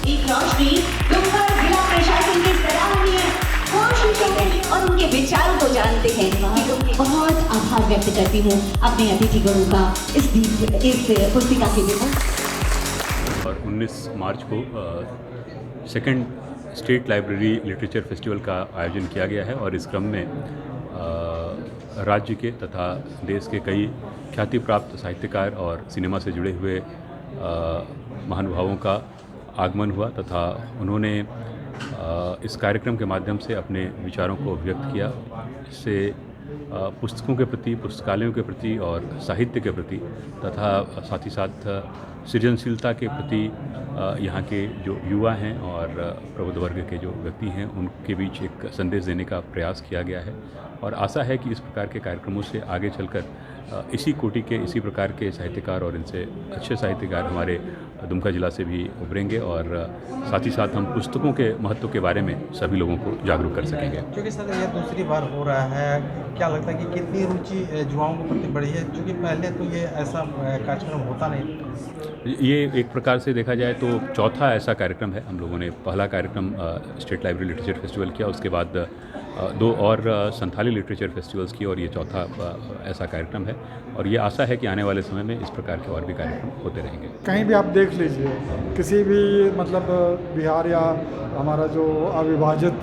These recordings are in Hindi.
एक रोशनी दुमका जिला प्रशासन की सराहनीय कोशिशों और उनके विचारों को जानते हैं। बहुत आभार व्यक्त करती हूँ अपने अतिथिगणों का इस पुस्तिका के लिए। और 19 मार्च को second state library literature festival का आयोजन किया गया है और इस क्रम में राज्य के तथा देश के कई ख्याति प्राप्त साहित्यकार और सिनेमा से जुड़े हुए महानुभावों का आगमन हुआ तथा उन्होंने इस कार्यक्रम के माध्यम से अपने विचारों को व्यक्त किया। इससे पुस्तकों के प्रति, पुस्तकालयों के प्रति और साहित्य के प्रति तथा साथ ही साथ सृजनशीलता के प्रति यहाँ के जो युवा हैं और प्रबुद्ध वर्ग के जो व्यक्ति हैं उनके बीच एक संदेश देने का प्रयास किया गया है और आशा है कि इस प्रकार के कार्यक्रमों से आगे चलकर इसी कोटि के, इसी प्रकार के साहित्यकार और इनसे अच्छे साहित्यकार हमारे दुमका जिला से भी उभरेंगे और साथ ही साथ हम पुस्तकों के महत्व के बारे में सभी लोगों को जागरूक कर सकेंगे। क्योंकि सर ये दूसरी बार हो रहा है, क्या लगता है कि कितनी रुचि युवाओं के प्रति बढ़ी है, क्योंकि पहले तो ये ऐसा कार्यक्रम होता नहीं। ये एक प्रकार से देखा जाए तो चौथा ऐसा कार्यक्रम है। हम लोगों ने पहला कार्यक्रम स्टेट लाइब्रेरी लिटरेचर फेस्टिवल किया, उसके बाद 2 और संथाली लिटरेचर फेस्टिवल्स की और ये चौथा ऐसा कार्यक्रम है और ये आशा है कि आने वाले समय में इस प्रकार के और भी कार्यक्रम होते रहेंगे। कहीं भी आप देख लीजिए, किसी भी मतलब बिहार या हमारा जो अविभाजित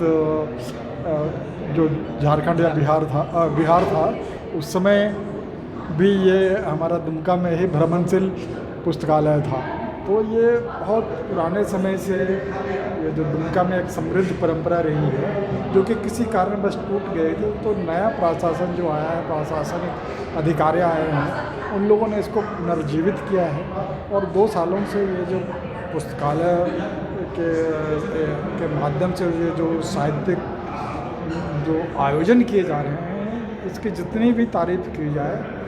जो झारखंड या बिहार था उस समय भी ये हमारा दुमका में ही भ्रमणशील पुस्तकालय था। तो ये बहुत पुराने समय से ये जो दुमका में एक समृद्ध परंपरा रही है जो कि किसी कारणवश टूट गए थे। तो नया प्रशासन जो आया है, प्रशासनिक अधिकारी आए हैं, उन लोगों ने इसको पुनर्जीवित किया है और 2 सालों से ये जो पुस्तकालय के माध्यम से ये जो साहित्यिक जो आयोजन किए जा रहे हैं इसकी जितनी भी तारीफ की जाए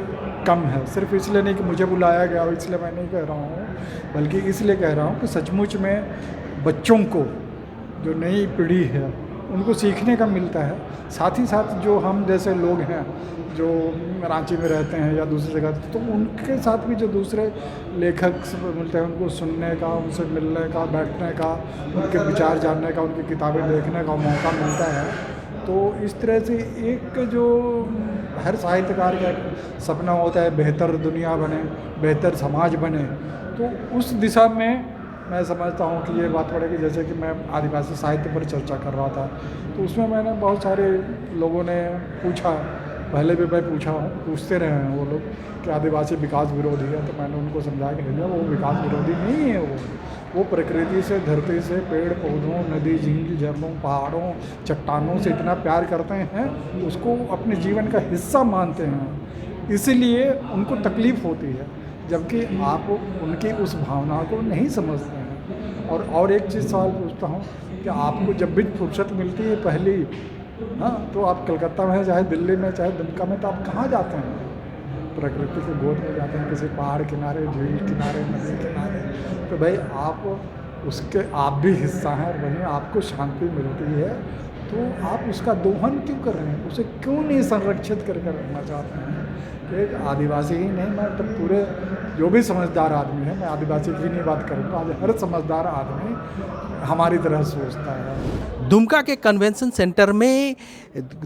कम है। सिर्फ इसलिए नहीं कि मुझे बुलाया गया हो इसलिए मैं नहीं कह रहा हूँ, बल्कि इसलिए कह रहा हूँ कि सचमुच में बच्चों को, जो नई पीढ़ी है, उनको सीखने का मिलता है। साथ ही साथ जो हम जैसे लोग हैं जो रांची में रहते हैं या दूसरी जगह, तो उनके साथ भी जो दूसरे लेखक मिलते हैं उनको सुनने का, उनसे मिलने का, बैठने का, उनके विचार जानने का, उनकी किताबें देखने का मौका मिलता है। तो इस तरह से एक जो हर साहित्यकार का सपना होता है बेहतर दुनिया बने, बेहतर समाज बने, तो उस दिशा में मैं समझता हूँ कि ये बात पड़ेगी। जैसे कि मैं आदिवासी साहित्य पर चर्चा कर रहा था तो उसमें मैंने बहुत सारे लोगों ने पूछा, पहले भी मैं पूछते रहे हैं वो लोग कि आदिवासी विकास विरोधी है। तो मैंने उनको समझाया कि नहीं, वो विकास विरोधी नहीं है। वो प्रकृति से, धरती से, पेड़ पौधों, नदी, झील, झरनों, पहाड़ों, चट्टानों से इतना प्यार करते हैं, उसको अपने जीवन का हिस्सा मानते हैं, इसीलिए उनको तकलीफ़ होती है, जबकि आप उनकी उस भावना को नहीं समझते हैं। और एक चीज़ सवाल पूछता हूँ कि आपको जब भी फुर्सत मिलती है पहली, हाँ, तो आप कलकत्ता में चाहे दिल्ली में चाहे दुमका में, तो आप कहाँ जाते हैं? प्रकृति के गोद में जाते हैं, किसी पहाड़ किनारे, झील किनारे, नदी किनारे। तो भाई आप भी हिस्सा हैं और वहीं आपको शांति मिलती है, तो आप उसका दोहन क्यों कर रहे हैं? उसे क्यों नहीं संरक्षित करके रखना चाहते हैं? एक आदिवासी ही नहीं, मैं तो पूरे जो भी समझदार आदमी है, मैं आदिवासी की नहीं बात करूँगा, आज हर समझदार आदमी हमारी तरह सोचता है। दुमका के कन्वेंशन सेंटर में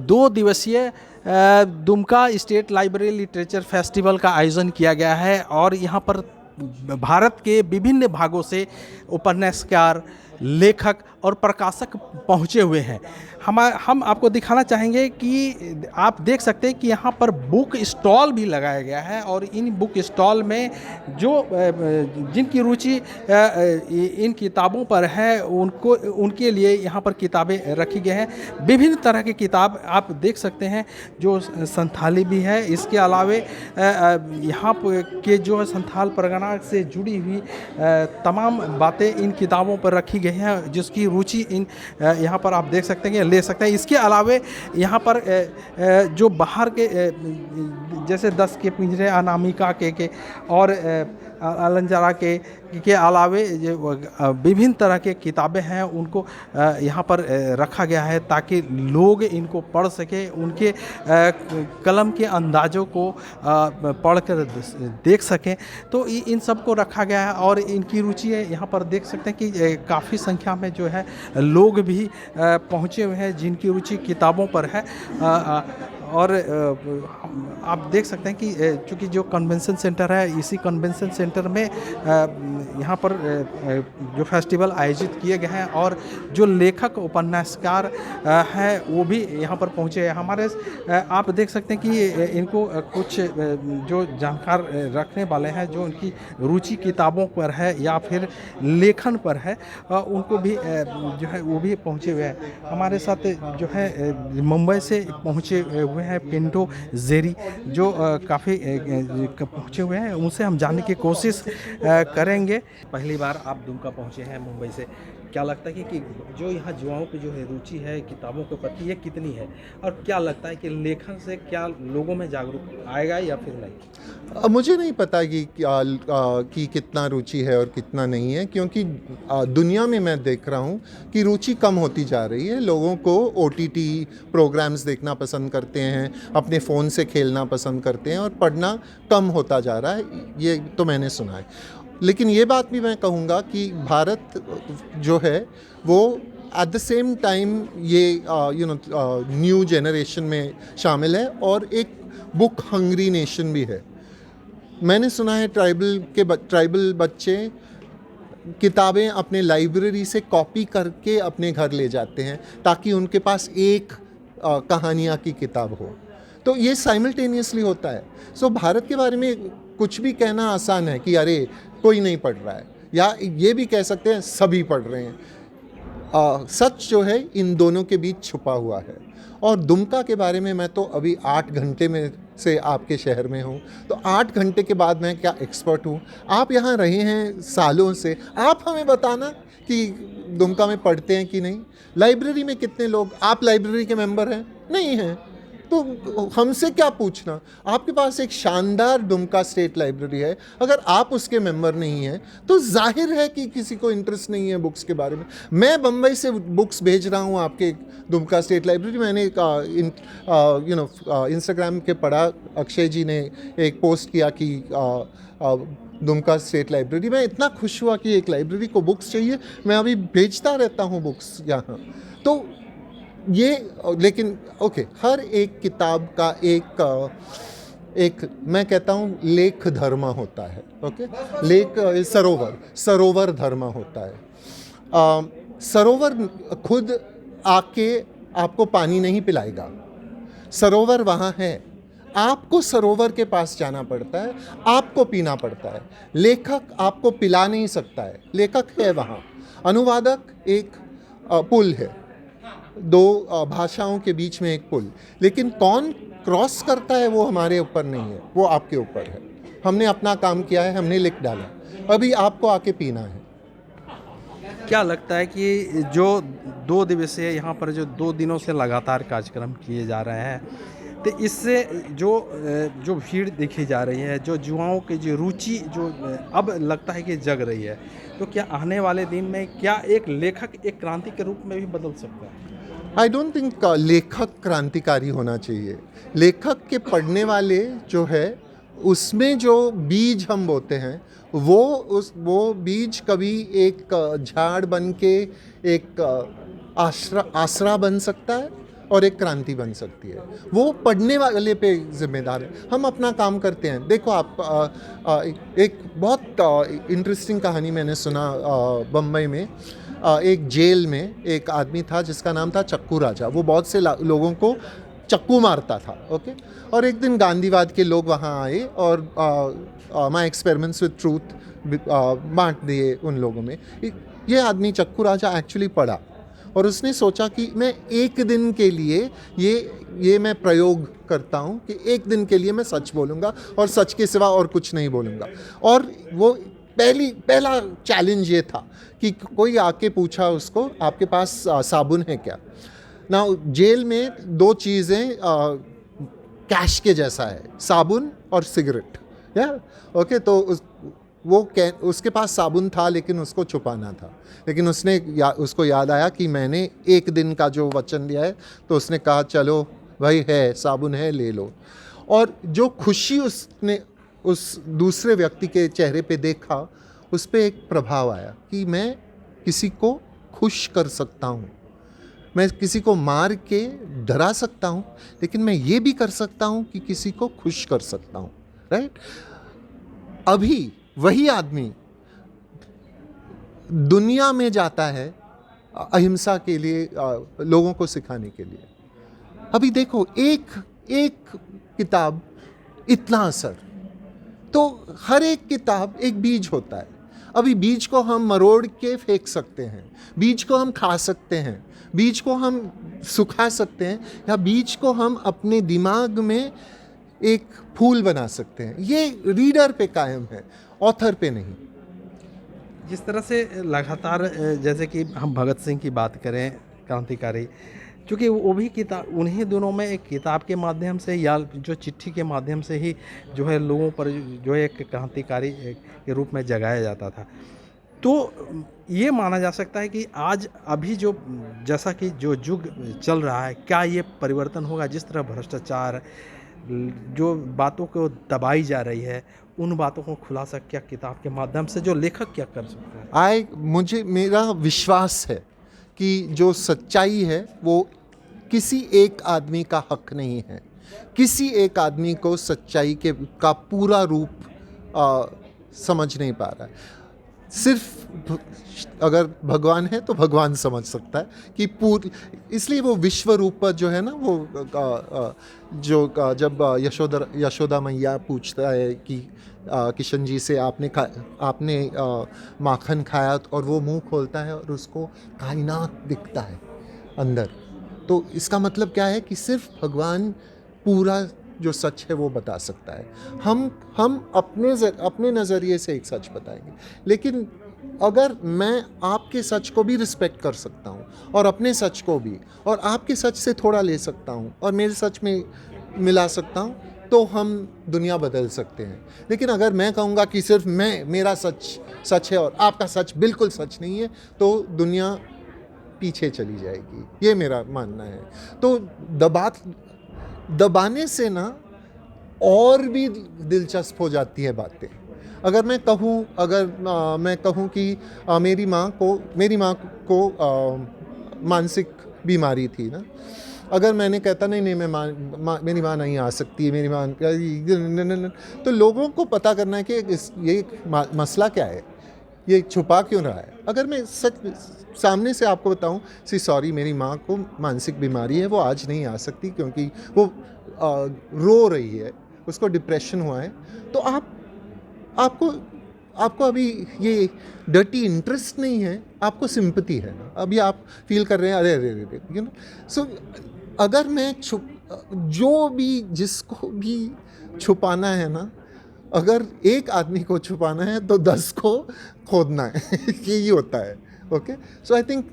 2 दिवसीय Dumka state library literature festival का आयोजन किया गया है और यहाँ पर भारत के विभिन्न भागों से उपन्यासकार, लेखक और प्रकाशक पहुँचे हुए हैं। हम आपको दिखाना चाहेंगे कि आप देख सकते हैं कि यहाँ पर बुक स्टॉल भी लगाया गया है और इन बुक स्टॉल में जो जिनकी रुचि इन किताबों पर है उनके लिए यहाँ पर किताबें रखी गई हैं। विभिन्न तरह की किताब आप देख सकते हैं, जो संथाली भी है। इसके अलावे यहाँ के जो संथाल परगना से जुड़ी हुई तमाम बातें इन किताबों पर रखी गई हैं, जिसकी रुचि इन यहाँ पर आप देख सकते हैं, ले सकते हैं। इसके अलावे यहाँ पर जो बाहर के जैसे 10 के पिंजरे, अनामिका के और अलंजारा के के अलावे जो विभिन्न तरह के किताबें हैं उनको यहाँ पर रखा गया है ताकि लोग इनको पढ़ सके, उनके कलम के अंदाज़ों को पढ़कर देख सकें। तो इन सब को रखा गया है और इनकी रुचि है। यहाँ पर देख सकते हैं कि काफ़ी संख्या में जो है लोग भी पहुँचे हुए हैं जिनकी रुचि किताबों पर है। और आप देख सकते हैं कि चूँकि जो कन्वेंशन सेंटर है, इसी कन्वेंशन सेंटर में यहाँ पर जो फेस्टिवल आयोजित किए गए हैं और जो लेखक उपन्यासकार हैं वो भी यहाँ पर पहुँचे हैं। हमारे आप देख सकते हैं कि इनको कुछ जो जानकार रखने वाले हैं, जो उनकी रुचि किताबों पर है या फिर लेखन पर है, उनको भी जो है वो भी पहुँचे हुए हैं। हमारे साथ जो है मुंबई से पहुँचे हुए हैं पिंटो जेरी, जो काफ़ी पहुँचे हुए हैं। उनसे हम जानने की कोशिश करेंगे। पहली बार आप दुमका पहुँचे हैं मुंबई से, क्या लगता है कि जो यहाँ युवाओं की जो है रुचि है किताबों के प्रति, ये कितनी है और क्या लगता है कि लेखन से क्या लोगों में जागरूक आएगा या फिर नहीं? मुझे नहीं पता कि कितना रुचि है और कितना नहीं है, क्योंकि दुनिया में मैं देख रहा हूँ कि रुचि कम होती जा रही है। लोगों को OTT प्रोग्राम्स देखना पसंद करते हैं, अपने फ़ोन से खेलना पसंद करते हैं और पढ़ना कम होता जा रहा है, ये तो मैंने सुना है। लेकिन ये बात भी मैं कहूँगा कि भारत जो है वो एट द सेम टाइम ये न्यू जनरेशन में शामिल है और एक बुक हंग्री नेशन भी है। मैंने सुना है ट्राइबल बच्चे किताबें अपने लाइब्रेरी से कॉपी करके अपने घर ले जाते हैं ताकि उनके पास एक कहानियाँ की किताब हो। तो ये साइमल्टेनियसली होता है। सो भारत के बारे में कुछ भी कहना आसान है कि अरे कोई नहीं पढ़ रहा है, या ये भी कह सकते हैं सभी पढ़ रहे हैं। सच जो है इन दोनों के बीच छुपा हुआ है। और दुमका के बारे में मैं तो अभी 8 घंटे में से आपके शहर में हूँ, तो 8 घंटे के बाद मैं क्या एक्सपर्ट हूँ? आप यहाँ रहे हैं सालों से, आप हमें बताना कि दुमका में पढ़ते हैं कि नहीं। लाइब्रेरी में कितने लोग, आप लाइब्रेरी के मेंबर हैं? नहीं हैं, तो हमसे क्या पूछना। आपके पास एक शानदार दुमका स्टेट लाइब्रेरी है, अगर आप उसके मेंबर नहीं हैं तो जाहिर है कि किसी को इंटरेस्ट नहीं है बुक्स के बारे में। मैं बम्बई से बुक्स भेज रहा हूँ आपके दुमका स्टेट लाइब्रेरी। मैंने इंस्टाग्राम के पढ़ा, अक्षय जी ने एक पोस्ट किया कि दुमका स्टेट लाइब्रेरी। मैं इतना खुश हुआ कि एक लाइब्रेरी को बुक्स चाहिए। मैं अभी भेजता रहता हूँ बुक्स यहाँ। तो ये, लेकिन ओके, हर एक किताब का एक मैं कहता हूँ लेख धर्म होता है। ओके, लेख सरोवर धर्म होता है। सरोवर खुद आके आपको पानी नहीं पिलाएगा, सरोवर वहाँ है, आपको सरोवर के पास जाना पड़ता है, आपको पीना पड़ता है। लेखक आपको पिला नहीं सकता है, लेखक है वहाँ। अनुवादक एक पुल है, 2 भाषाओं के बीच में एक पुल, लेकिन कौन क्रॉस करता है वो हमारे ऊपर नहीं है, वो आपके ऊपर है। हमने अपना काम किया है, हमने लिख डाला, अभी आपको आके पीना है। क्या लगता है कि जो 2 दिवसीय यहाँ पर जो 2 दिनों से लगातार कार्यक्रम किए जा रहे हैं, तो इससे जो भीड़ देखी जा रही है, जो युवाओं की जो रुचि जो अब लगता है कि जग रही है, तो क्या आने वाले दिन में क्या एक लेखक एक क्रांति के रूप में भी बदल सकता है? आई डोंट थिंक लेखक क्रांतिकारी होना चाहिए। लेखक के पढ़ने वाले जो है उसमें जो बीज हम बोते हैं वो बीज कभी एक झाड़ बन के एक आसरा बन सकता है और एक क्रांति बन सकती है। वो पढ़ने वाले पे जिम्मेदार है। हम अपना काम करते हैं। देखो आप एक बहुत इंटरेस्टिंग कहानी मैंने सुना बम्बई में। एक जेल में एक आदमी था जिसका नाम था चक्कू राजा। वो बहुत से लोगों को चक्कू मारता था। ओके, और एक दिन गांधीवाद के लोग वहाँ आए और माय एक्सपेरिमेंट्स विद ट्रूथ बांट दिए उन लोगों में। ये आदमी चक्कू राजा एक्चुअली पढ़ा और उसने सोचा कि मैं एक दिन के लिए ये मैं प्रयोग करता हूँ कि एक दिन के लिए मैं सच बोलूँगा और सच के सिवा और कुछ नहीं बोलूँगा। और वो पहला चैलेंज ये था कि कोई आके पूछा उसको, आपके पास साबुन है क्या? ना, जेल में 2 चीज़ें कैश के जैसा है, साबुन और सिगरेट। या ओके, तो उसके पास साबुन था लेकिन उसको छुपाना था, लेकिन उसको याद आया कि मैंने एक दिन का जो वचन दिया है, तो उसने कहा चलो भाई है साबुन है ले लो। और जो खुशी उसने उस दूसरे व्यक्ति के चेहरे पे देखा, उस पे एक प्रभाव आया कि मैं किसी को खुश कर सकता हूँ, मैं किसी को मार के डरा सकता हूँ, लेकिन मैं ये भी कर सकता हूँ कि किसी को खुश कर सकता हूँ, राइट। अभी वही आदमी दुनिया में जाता है अहिंसा के लिए, लोगों को सिखाने के लिए। अभी देखो एक किताब इतना असर, तो हर एक किताब एक बीज होता है। अभी बीज को हम मरोड़ के फेंक सकते हैं, बीज को हम खा सकते हैं, बीज को हम सुखा सकते हैं, या बीज को हम अपने दिमाग में एक फूल बना सकते हैं। ये रीडर पे कायम है, ऑथर पे नहीं। जिस तरह से लगातार जैसे कि हम भगत सिंह की बात करें, क्रांतिकारी, क्योंकि वो भी किताब, उन्हीं दिनों में एक किताब के माध्यम से या जो चिट्ठी के माध्यम से ही जो है लोगों पर जो है एक क्रांतिकारी के रूप में जगाया जाता था। तो ये माना जा सकता है कि आज अभी जो जैसा कि जो युग चल रहा है, क्या ये परिवर्तन होगा? जिस तरह भ्रष्टाचार, जो बातों को दबाई जा रही है, उन बातों को खुलासा क्या किताब के माध्यम से जो लेखक क्या कर सकता है? मेरा विश्वास है कि जो सच्चाई है वो किसी एक आदमी का हक नहीं है। किसी एक आदमी को सच्चाई का पूरा रूप समझ नहीं पा रहा है। सिर्फ अगर भगवान है तो भगवान समझ सकता है कि इसलिए वो विश्व रूप पर जो है ना, वो जब यशोदा मैया पूछता है कि किशन जी से आपने माखन खाया, और वो मुंह खोलता है और उसको कायनात दिखता है अंदर, तो इसका मतलब क्या है कि सिर्फ भगवान पूरा जो सच है वो बता सकता है। हम अपने नज़रिए से एक सच बताएंगे, लेकिन अगर मैं आपके सच को भी रिस्पेक्ट कर सकता हूँ और अपने सच को भी, और आपके सच से थोड़ा ले सकता हूँ और मेरे सच में मिला सकता हूँ, तो हम दुनिया बदल सकते हैं। लेकिन अगर मैं कहूँगा कि सिर्फ मेरा सच है और आपका सच बिल्कुल सच नहीं है, तो दुनिया पीछे चली जाएगी। ये मेरा मानना है। तो दबाने से ना और भी दिलचस्प हो जाती है बातें। अगर मैं कहूँ कि मेरी माँ को मानसिक बीमारी थी ना, अगर मैंने कहता नहीं मेरी माँ नहीं आ सकती, मेरी माँ, तो लोगों को पता करना है कि ये मसला क्या है, ये छुपा क्यों रहा है। अगर मैं सच सामने से आपको बताऊं, सॉरी मेरी माँ को मानसिक बीमारी है, वो आज नहीं आ सकती क्योंकि वो रो रही है, उसको डिप्रेशन हुआ है, तो आपको अभी ये डर्टी इंटरेस्ट नहीं है, आपको सिंपैथी है ना, अभी आप फील कर रहे हैं अरे यू नो। सो अगर मैं जिसको भी छुपाना है ना, अगर एक आदमी को छुपाना है तो 10 को खोदना है यही होता है। ओके, सो आई थिंक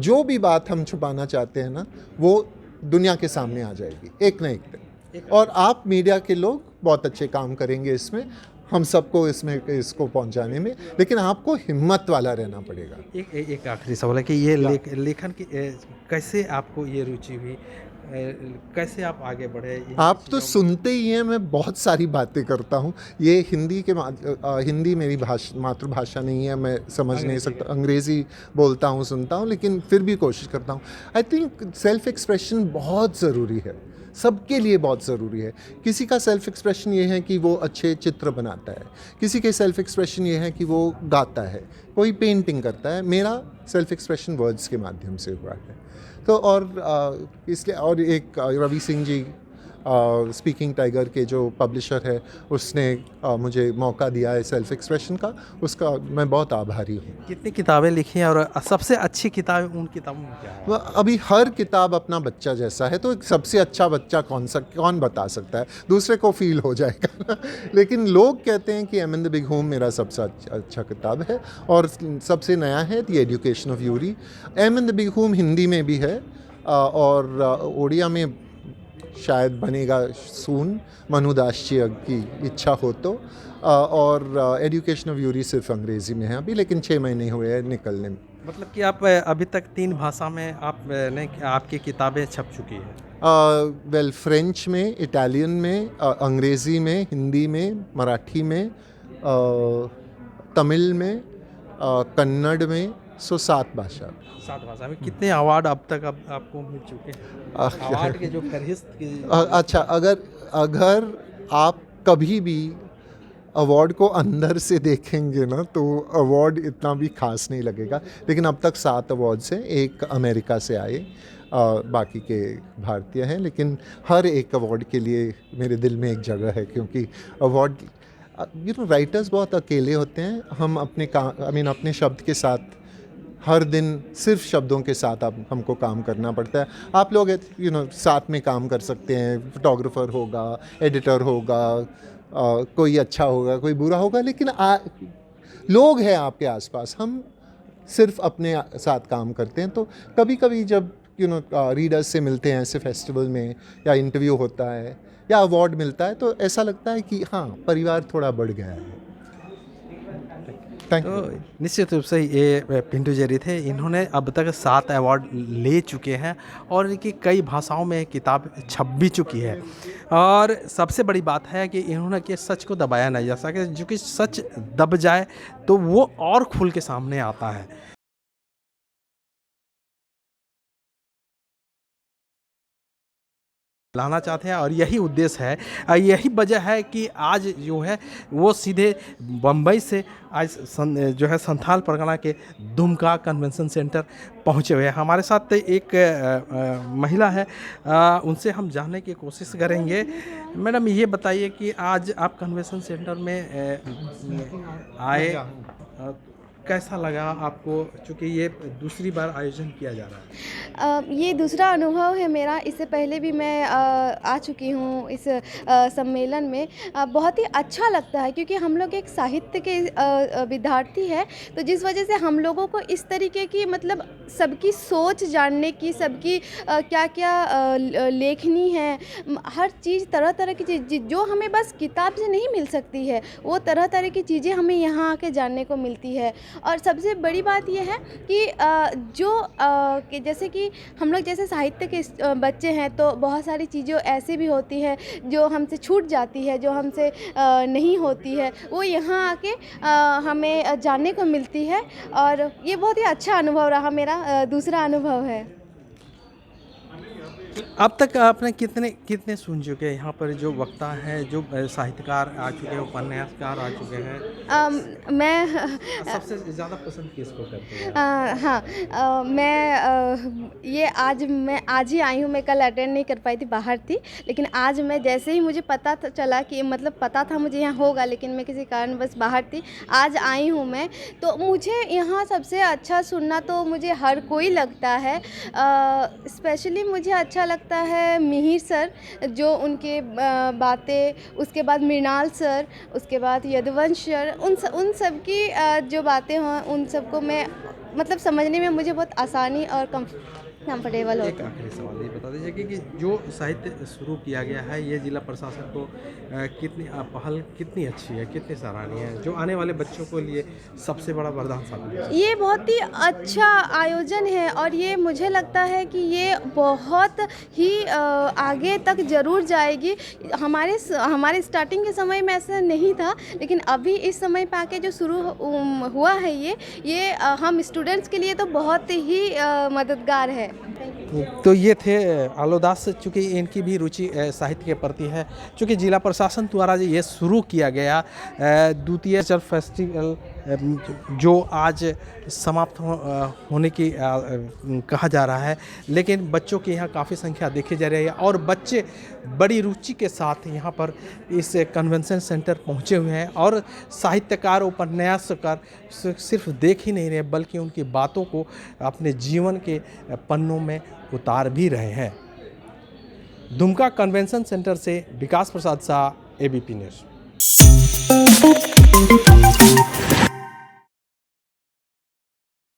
जो भी बात हम छुपाना चाहते हैं ना, वो दुनिया के सामने आ जाएगी एक न एक दिन। और आप मीडिया के लोग बहुत अच्छे काम करेंगे इसमें, हम सबको इसको पहुंचाने में, लेकिन आपको हिम्मत वाला रहना पड़ेगा। एक आखिरी सवाल है कि ये लेखन की कैसे आपको ये रुचि हुई, कैसे आप आगे बढ़े? आप तो सुनते ही हैं, मैं बहुत सारी बातें करता हूँ। ये हिंदी मेरी मातृभाषा नहीं है, मैं समझ नहीं सकता, अंग्रेज़ी बोलता हूँ, सुनता हूँ, लेकिन फिर भी कोशिश करता हूँ। आई थिंक सेल्फ एक्सप्रेशन बहुत ज़रूरी है, सबके लिए बहुत ज़रूरी है। किसी का सेल्फ एक्सप्रेशन ये है कि वो अच्छे चित्र बनाता है, किसी के सेल्फ एक्सप्रेशन ये है कि वो गाता है, कोई पेंटिंग करता है। मेरा सेल्फ एक्सप्रेशन वर्ड्स के माध्यम से हुआ है। तो और इसलिए, और एक रवि सिंह जी स्पीकिंग टाइगर के जो पब्लिशर है, उसने मुझे मौका दिया है सेल्फ एक्सप्रेशन का, उसका मैं बहुत आभारी हूँ। कितनी किताबें लिखी हैं और सबसे अच्छी किताब उन किताबों में क्या है? अभी हर किताब अपना बच्चा जैसा है, तो एक सबसे अच्छा बच्चा कौन बता सकता है, दूसरे को फील हो जाएगा लेकिन लोग कहते हैं कि M N the big home मेरा सबसे अच्छा किताब है, और सबसे नया है the education of Yuri. M N the big home Hindi में भी है और ओडिया में शायद बनेगा सून, मनु दासची की इच्छा हो तो। और एजुकेशन ऑफ यूरी सिर्फ अंग्रेज़ी में है अभी, लेकिन 6 महीने हुए हैं निकलने में। मतलब कि आप अभी तक 3 भाषा में आपकी किताबें छप चुकी हैं। वेल, फ्रेंच में, इटालियन में, अंग्रेज़ी में, हिंदी में, मराठी में, तमिल में, कन्नड़ में, 7 भाषा। 7 भाषा में। कितने अवार्ड अब तक आपको मिल चुके हैं? अवार्ड के जो फहरिस्त अच्छा, अगर आप कभी भी अवार्ड को अंदर से देखेंगे ना तो अवार्ड इतना भी खास नहीं लगेगा, लेकिन अब तक 7 अवार्ड्स हैं। एक अमेरिका से आए, बाकी के भारतीय हैं, लेकिन हर एक अवार्ड के लिए मेरे दिल में एक जगह है, क्योंकि अवार्ड राइटर्स बहुत अकेले होते हैं। हम अपने शब्द के साथ हर दिन सिर्फ शब्दों के साथ हमको काम करना पड़ता है। आप लोग साथ में काम कर सकते हैं, फोटोग्राफर होगा, एडिटर होगा, कोई अच्छा होगा, कोई बुरा होगा, लेकिन लोग हैं आपके आसपास। हम सिर्फ अपने साथ काम करते हैं। तो कभी कभी जब रीडर्स से मिलते हैं ऐसे फेस्टिवल में, या इंटरव्यू होता है या अवार्ड मिलता है, तो ऐसा लगता है कि हाँ, परिवार थोड़ा बढ़ गया है। Thank you. तो निश्चित रूप से ये पिंटू जेरी थे। इन्होंने अब तक 7 अवार्ड ले चुके हैं और इनकी कई भाषाओं में किताब छप भी चुकी है। और सबसे बड़ी बात है कि इन्होंने कि सच को दबाया नहीं जा सके, जो कि सच दब जाए तो वो और खुल के सामने आता है। लाना चाहते हैं और यही उद्देश्य है, यही वजह है कि आज जो है वो सीधे बम्बई से आज जो है संथाल परगना के दुमका कन्वेंशन सेंटर पहुंचे हुए हैं। हमारे साथ एक महिला है, उनसे हम जानने की कोशिश करेंगे। मैडम, ये बताइए कि आज आप कन्वेंशन सेंटर में आए, कैसा लगा आपको, चूँकि ये दूसरी बार आयोजन किया जा रहा है? ये दूसरा अनुभव है मेरा। इससे पहले भी मैं आ चुकी हूँ इस सम्मेलन में। बहुत ही अच्छा लगता है, क्योंकि हम लोग एक साहित्य के विद्यार्थी है, तो जिस वजह से हम लोगों को इस तरीके की मतलब सबकी सोच जानने की, सबकी क्या क्या लेखनी है, हर चीज़, तरह तरह की चीज़ जो हमें बस किताब से नहीं मिल सकती है, वो तरह तरह की चीज़ें हमें यहाँ आके जानने को मिलती है। और सबसे बड़ी बात यह है कि जैसे कि हम लोग जैसे साहित्य के बच्चे हैं, तो बहुत सारी चीज़ें ऐसे भी होती है जो हमसे छूट जाती है, जो हमसे नहीं होती है, वो यहाँ आके हमें जानने को मिलती है। और ये बहुत ही अच्छा अनुभव रहा, मेरा दूसरा अनुभव है। अब तक आपने कितने सुन चुके हैं? यहाँ पर जो वक्ता हैं, जो साहित्यकार आ चुके हैं, उपन्यासकार आ चुके हैं, मैं सबसे ज़्यादा पसंद किसको करते हैं? हाँ, मैं आज ही आई हूँ। मैं कल अटेंड नहीं कर पाई थी, बाहर थी, लेकिन आज मैं जैसे ही मुझे पता चला कि मतलब पता था मुझे यहाँ होगा, लेकिन मैं किसी कारण बस बाहर थी, आज आई हूँ मैं। तो मुझे यहाँ सबसे अच्छा सुनना तो मुझे हर कोई लगता है। स्पेशली मुझे अच्छा लगता है मिहिर सर, जो उनके बातें, उसके बाद मृणाल सर, उसके बाद यदुवंश सर, उन सब की जो बातें हों, उन सबको मैं मतलब समझने में मुझे बहुत आसानी और कंफर्टेबल एक होता है। आखिरी सवाल ये बता दीजिए कि जो साहित्य शुरू किया गया है, ये जिला प्रशासन को पहल कितनी अच्छी है, कितनी सराहनीय है, जो आने वाले बच्चों के लिए सबसे बड़ा वरदान साबित है? ये बहुत ही अच्छा आयोजन है, और ये मुझे लगता है कि ये बहुत ही आगे तक ज़रूर जाएगी। हमारे स्टार्टिंग के समय में ऐसा नहीं था, लेकिन अभी इस समय पे आके जो शुरू हुआ है, ये हम स्टूडेंट्स के लिए तो बहुत ही मददगार है। तो ये थे आलोदास, चूँकि इनकी भी रुचि साहित्य के प्रति है। चूँकि जिला प्रशासन द्वारा ये शुरू किया गया द्वितीय फेस्टिवल, जो आज समाप्त होने की कहा जा रहा है, लेकिन बच्चों की यहाँ काफ़ी संख्या देखी जा रही है, और बच्चे बड़ी रुचि के साथ यहाँ पर इस कन्वेंशन सेंटर पहुँचे हुए हैं, और साहित्यकार, उपन्यासकार सिर्फ देख ही नहीं रहे, बल्कि उनकी बातों को अपने जीवन के पन्नों में उतार भी रहे हैं। दुमका कन्वेंशन सेंटर से विकास प्रसाद शाह, ABP न्यूज़।